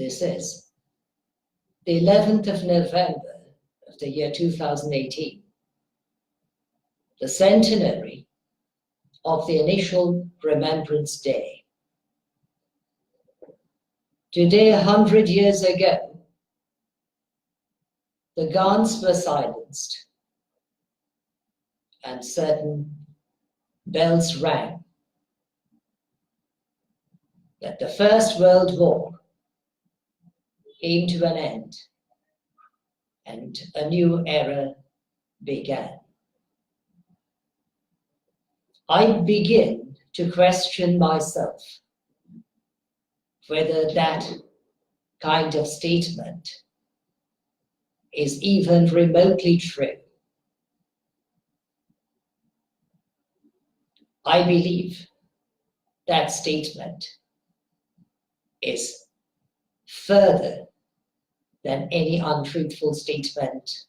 This is the 11th of November of the year 2018, the centenary of the initial Remembrance Day. Today, 100 years ago, the guns were silenced and certain bells rang that the First World War came to an end and a new era began. I begin to question myself whether that kind of statement is even remotely true. I believe that statement is further than any untruthful statement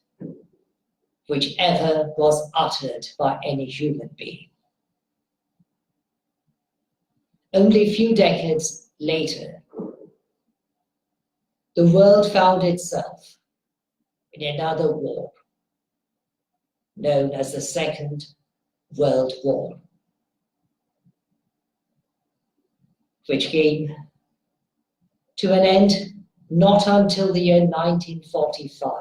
which ever was uttered by any human being. Only a few decades later, the world found itself in another war, known as the Second World War, which came to an end not until the year 1945,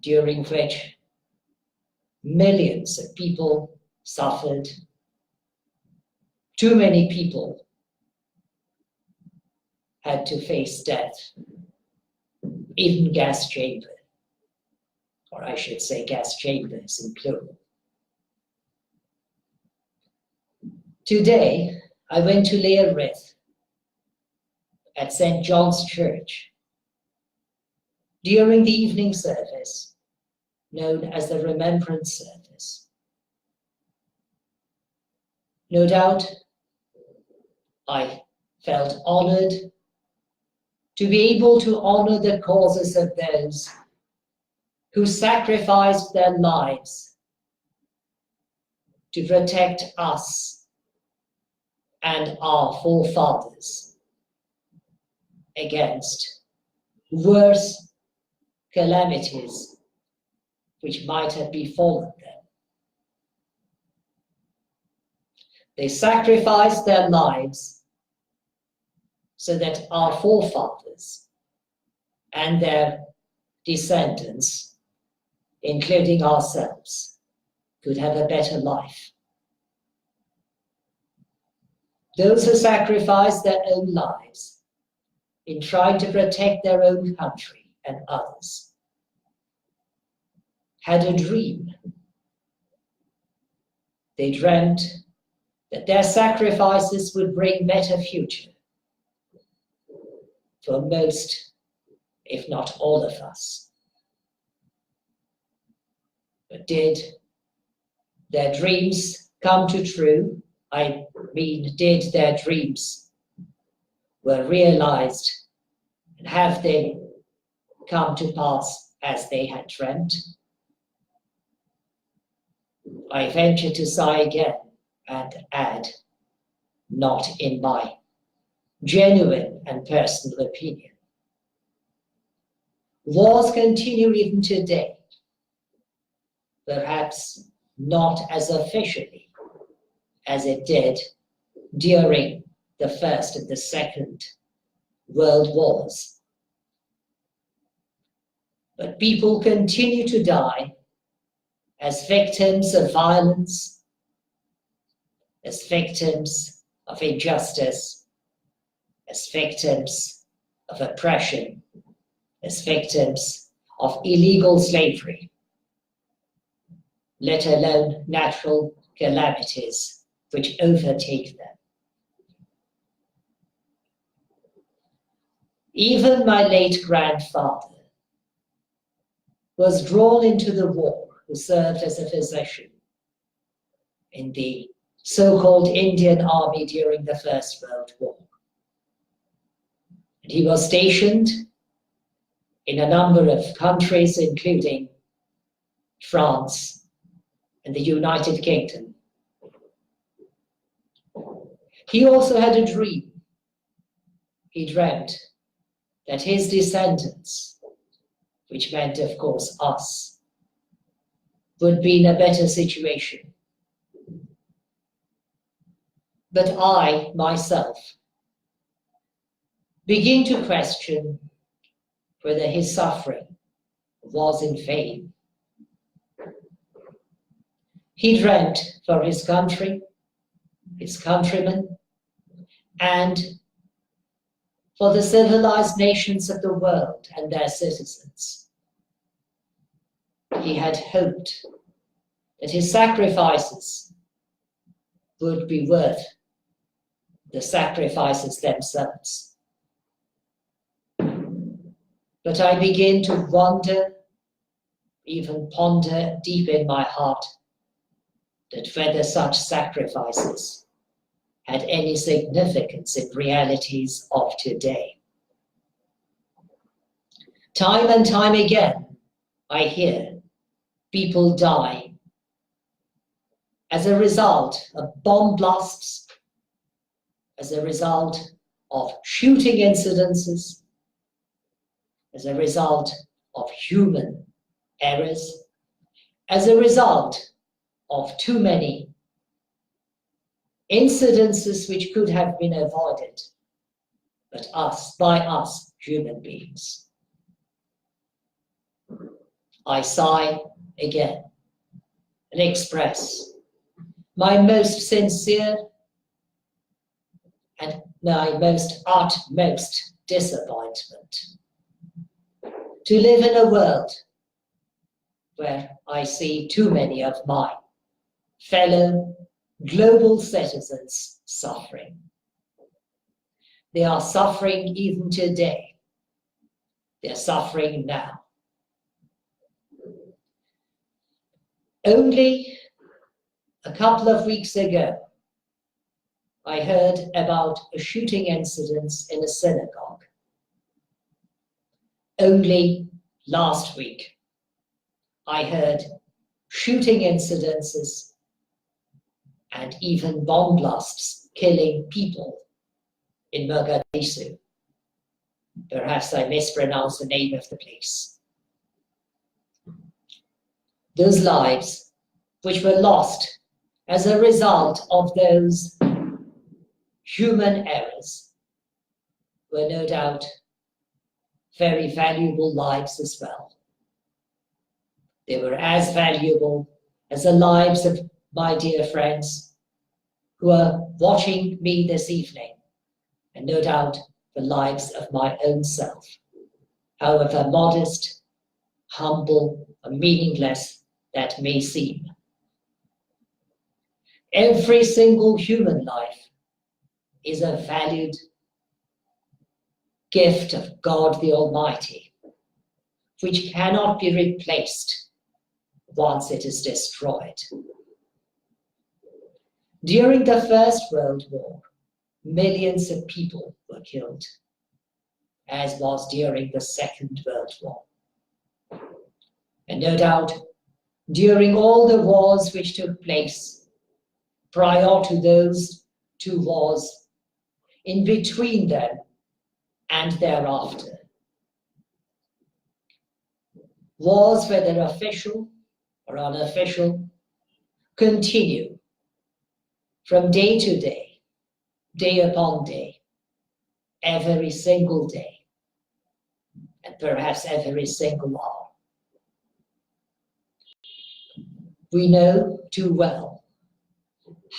during which millions of people suffered. Too many people had to face death, even gas chamber, or I should say gas chambers in plural. Today, I went to lay a wreath at St. John's Church during the evening service, known as the Remembrance service. No doubt, I felt honored to be able to honor the causes of those who sacrificed their lives to protect us and our forefathers against worse calamities which might have befallen them. They sacrificed their lives so that our forefathers and their descendants, including ourselves, could have a better life. Those who sacrificed their own lives in trying to protect their own country and others had a dream. They dreamt that their sacrifices would bring better future for most, if not all of us. But did their dreams come to true? I mean, did their dreams were realized, and have they come to pass as they had dreamt? I venture to sigh again and add, not in my genuine and personal opinion. Wars continue even today, perhaps not as officially as it did during the First and the Second World Wars. But people continue to die as victims of violence, as victims of injustice, as victims of oppression, as victims of illegal slavery, let alone natural calamities which overtake them. Even my late grandfather was drawn into the war, who served as a physician in the so-called Indian Army during the First World War. And he was stationed in a number of countries, including France and the United Kingdom. He also had a dream he dreamt that his descendants, which meant, of course, us, would be in a better situation. But I, myself, begin to question whether his suffering was in vain. He dreamt for his country, his countrymen, and for the civilized nations of the world and their citizens. He had hoped that his sacrifices would be worth the sacrifices themselves. But I begin to wonder, even ponder deep in my heart, that whether such sacrifices had any significance in realities of today. Time and time again, I hear people die as a result of bomb blasts, as a result of shooting incidences, as a result of human errors, as a result of too many incidences which could have been avoided, but by us human beings. I sigh again and express my most sincere and my most utmost disappointment to live in a world where I see too many of my fellow global citizens suffering. They are suffering even today. They're suffering now. Only a couple of weeks ago, I heard about a shooting incident in a synagogue. Only last week, I heard shooting incidences and even bomb blasts killing people in Mogadishu. Perhaps I mispronounced the name of the place. Those lives which were lost as a result of those human errors were no doubt very valuable lives as well. They were as valuable as the lives of my dear friends who are watching me this evening, and no doubt the lives of my own self, however modest, humble, or meaningless that may seem. Every single human life is a valued gift of God the Almighty, which cannot be replaced once it is destroyed. During the First World War, millions of people were killed, as was during the Second World War. And no doubt, during all the wars which took place prior to those two wars, in between them and thereafter, wars, whether official or unofficial, continue from day to day, day upon day, every single day, and perhaps every single hour. We know too well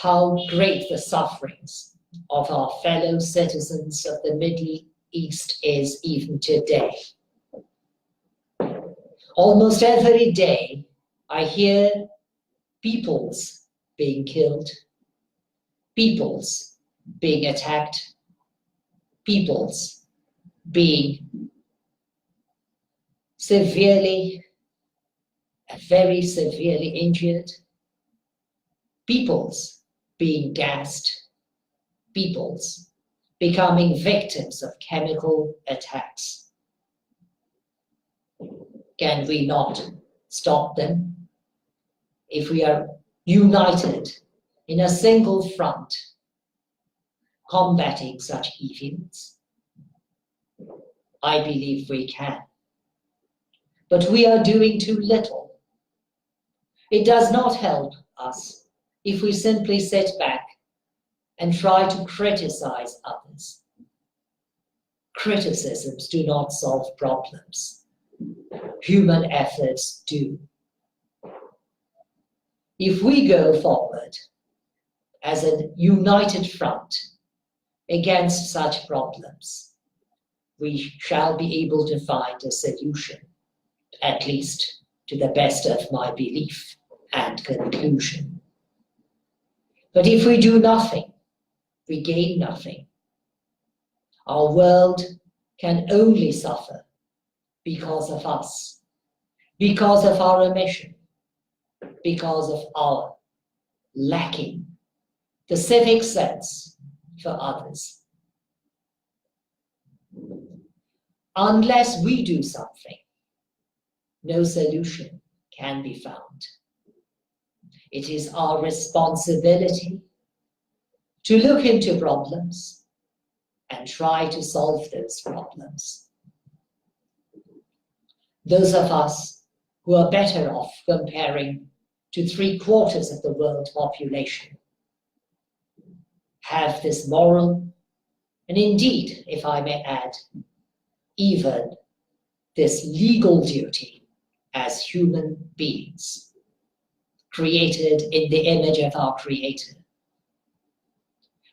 how great the sufferings of our fellow citizens of the Middle East is even today. Almost every day, I hear peoples being killed, peoples being attacked, peoples being very severely injured, peoples being gassed, peoples becoming victims of chemical attacks. Can we not stop them if we are united in a single front combating such evils? I believe we can. But we are doing too little. It does not help us if we simply sit back and try to criticize others. Criticisms do not solve problems. Human efforts do. If we go forward as a united front against such problems, we shall be able to find a solution, at least to the best of my belief and conclusion. But if we do nothing, we gain nothing. Our world can only suffer because of us, because of our omission, because of our lacking the civic sense for others. Unless we do something, no solution can be found. It is our responsibility to look into problems and try to solve those problems. Those of us who are better off comparing to 3/4 of the world population have this moral, and indeed, if I may add, even this legal duty as human beings, created in the image of our Creator.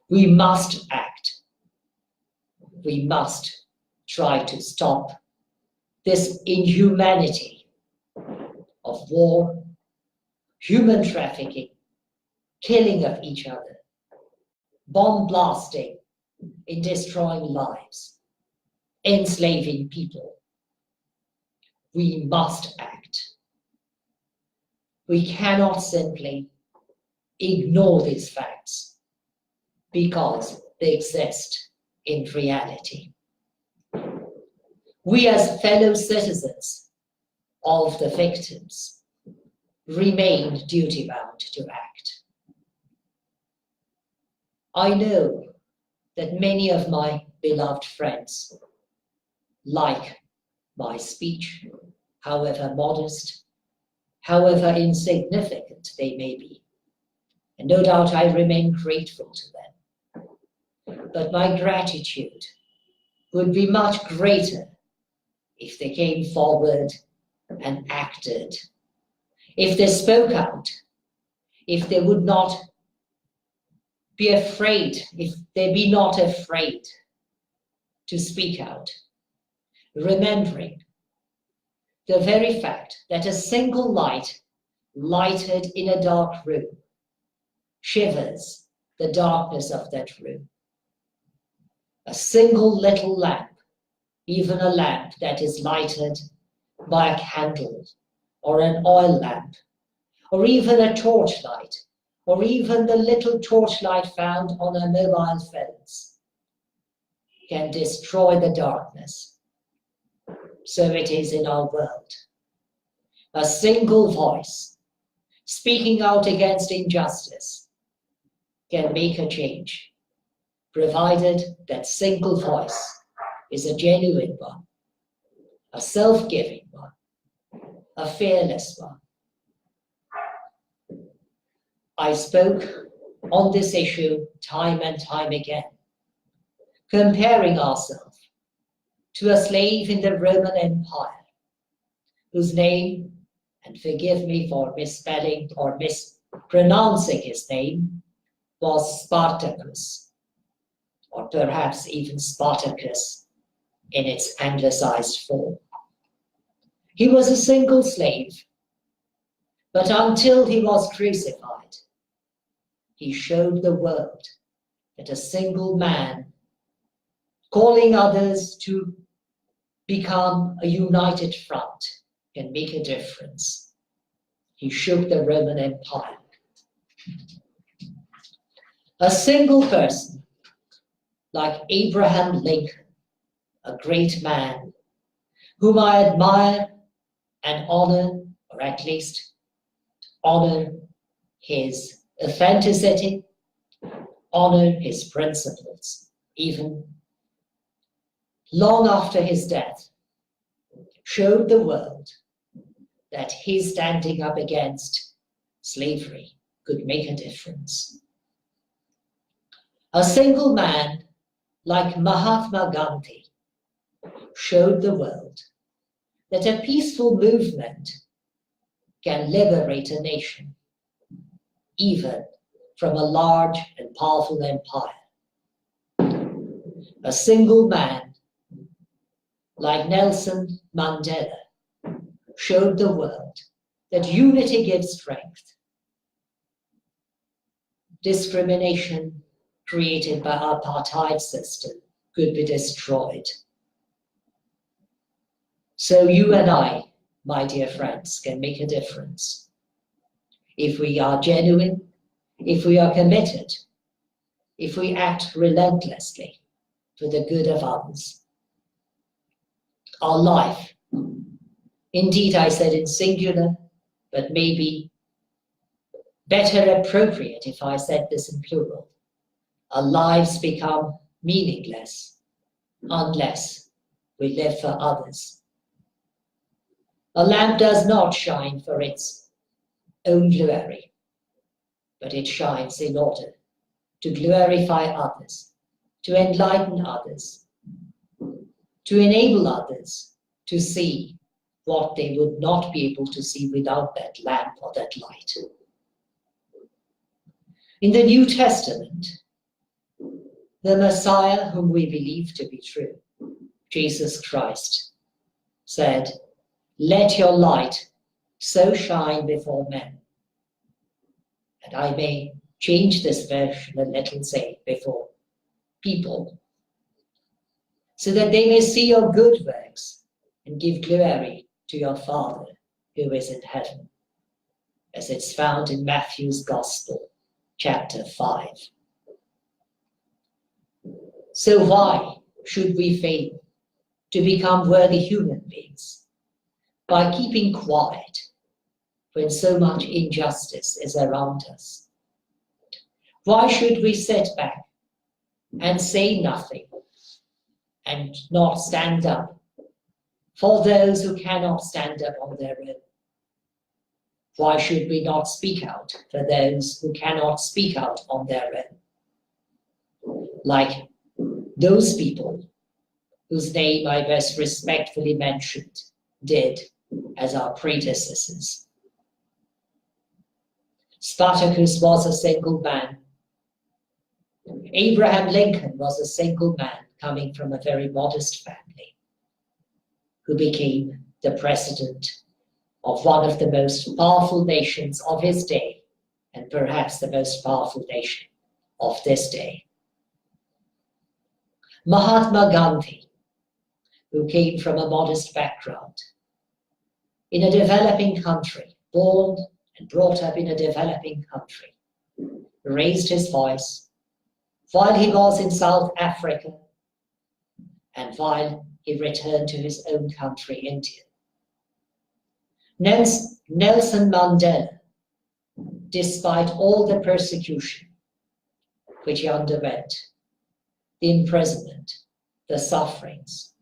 We must act. We must try to stop this inhumanity of war, human trafficking, killing of each other, bomb blasting in destroying lives, enslaving people. We must act. We cannot simply ignore these facts because they exist in reality. We as fellow citizens of the victims remain duty-bound to act. I know that many of my beloved friends like my speech, however modest, however insignificant they may be. And no doubt I remain grateful to them. But my gratitude would be much greater if they came forward and acted, if they spoke out, if they would not be afraid, if they be not afraid to speak out, remembering the very fact that a single light lighted in a dark room shivers the darkness of that room. A single little lamp, even a lamp that is lighted by a candle or an oil lamp, or even a torchlight, or even the little torchlight found on our mobile phones, can destroy the darkness. So it is in our world. A single voice speaking out against injustice can make a change, provided that single voice is a genuine one, a self-giving one, a fearless one. I spoke on this issue time and time again, comparing ourselves to a slave in the Roman Empire, whose name, and forgive me for misspelling or mispronouncing his name, was Spartacus, or perhaps even Spartacus in its anglicized form. He was a single slave, but until he was crucified, he showed the world that a single man, calling others to become a united front, can make a difference. He shook the Roman Empire. A single person like Abraham Lincoln, a great man whom I admire and honor, or at least honor his authenticity, honor his principles, even long after his death, showed the world that his standing up against slavery could make a difference. A single man like Mahatma Gandhi showed the world that a peaceful movement can liberate a nation, even from a large and powerful empire. A single man like Nelson Mandela showed the world that unity gives strength. Discrimination created by our apartheid system could be destroyed. So you and I, my dear friends, can make a difference. If we are genuine, if we are committed, if we act relentlessly for the good of others. Our life, indeed I said in singular, but maybe better appropriate if I said this in plural. Our lives become meaningless unless we live for others. A lamp does not shine for its own glory, but it shines in order to glorify others, to enlighten others, to enable others to see what they would not be able to see without that lamp or that light. In the New Testament, the Messiah whom we believe to be true, Jesus Christ, said, "Let your light so shine before men." And I may change this version a little, say, before people, so that they may see your good works and give glory to your Father who is in heaven, as it's found in Matthew's Gospel, chapter 5. So why should we fail to become worthy human beings by keeping quiet when so much injustice is around us? Why should we sit back and say nothing and not stand up for those who cannot stand up on their own? Why should we not speak out for those who cannot speak out on their own? Like those people whose name I most respectfully mentioned did as our predecessors. Spartacus was a single man. Abraham Lincoln was a single man coming from a very modest family who became the president of one of the most powerful nations of his day, and perhaps the most powerful nation of this day. Mahatma Gandhi, who came from a modest background, in a developing country, born and brought up in a developing country, raised his voice while he was in South Africa and while he returned to his own country, India. Nelson Mandela, despite all the persecution which he underwent, the imprisonment, the sufferings,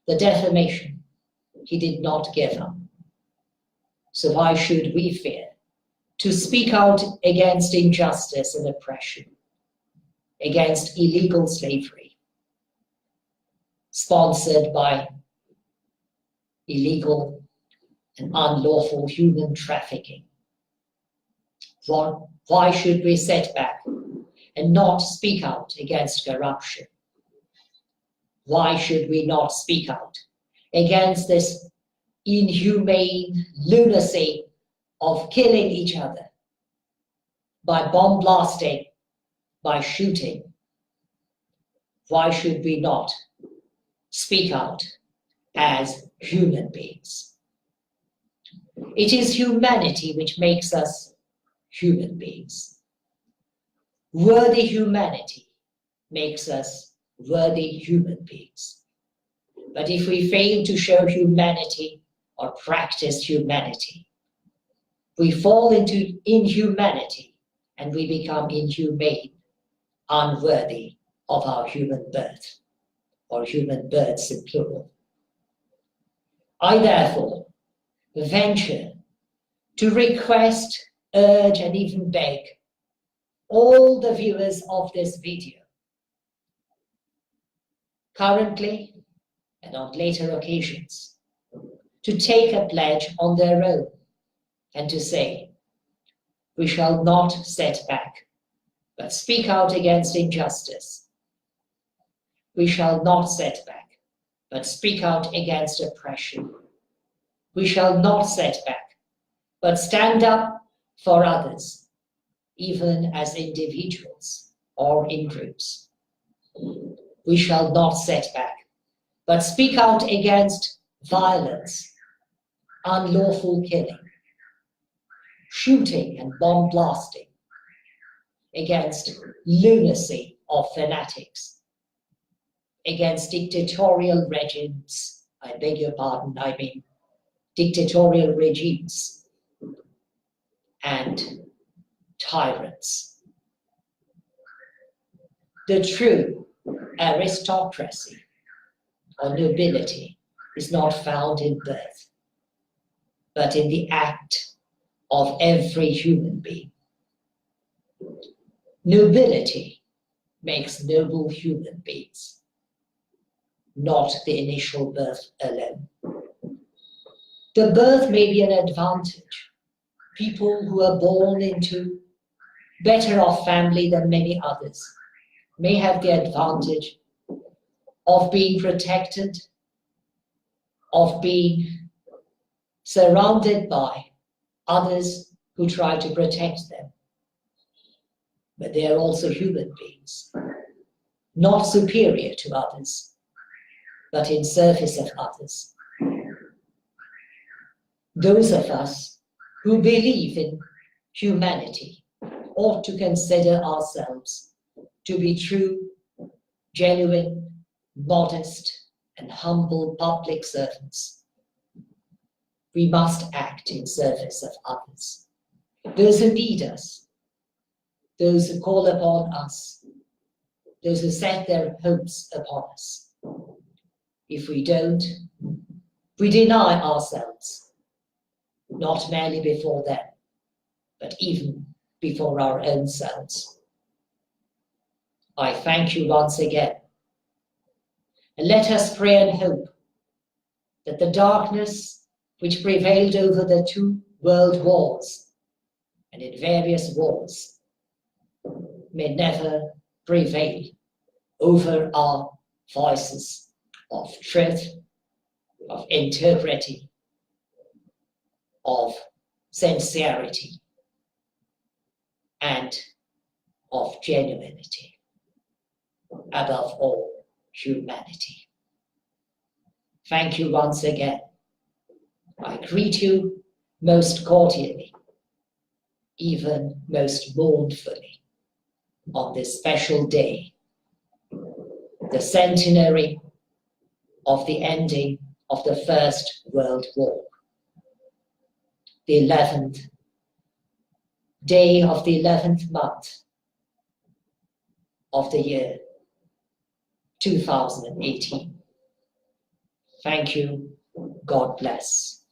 the defamation, he did not give up. So why should we fear to speak out against injustice and oppression, against illegal slavery, sponsored by illegal and unlawful human trafficking? Why should we sit back and not speak out against corruption? Why should we not speak out against this inhumane lunacy of killing each other by bomb blasting, by shooting? Why should we not speak out as human beings? It is humanity which makes us human beings. Worthy humanity makes us worthy human beings. But if we fail to show humanity or practice humanity, we fall into inhumanity and we become inhumane, unworthy of our human birth. or human births in plural. I therefore venture to request, urge, and even beg all the viewers of this video, currently and on later occasions, to take a pledge on their own and to say, we shall not set back, but speak out against injustice. We shall not set back, but speak out against oppression. We shall not set back, but stand up for others, even as individuals or in groups. We shall not set back, but speak out against violence, unlawful killing, shooting and bomb blasting, against lunacy of fanatics, against dictatorial regimes, I beg your pardon, I mean dictatorial regimes and tyrants. The true aristocracy or nobility is not found in birth, but in the act of every human being. Nobility makes noble human beings, not the initial birth alone. The birth may be an advantage. People who are born into better off family than many others may have the advantage of being protected, of being surrounded by others who try to protect them. But they are also human beings, not superior to others, but in service of others. Those of us who believe in humanity ought to consider ourselves to be true, genuine, modest, and humble public servants. We must act in service of others, those who need us, those who call upon us, those who set their hopes upon us. If we don't, we deny ourselves, not merely before them, but even before our own selves. I thank you once again, and let us pray and hope that the darkness which prevailed over the two world wars and in various wars may never prevail over our voices of truth, of integrity, of sincerity, and of genuinity, above all, humanity. Thank you once again. I greet you most cordially, even most mournfully, on this special day, the centenary of the ending of the First World War, the 11th day of the 11th month of the year 2018. Thank you. God bless.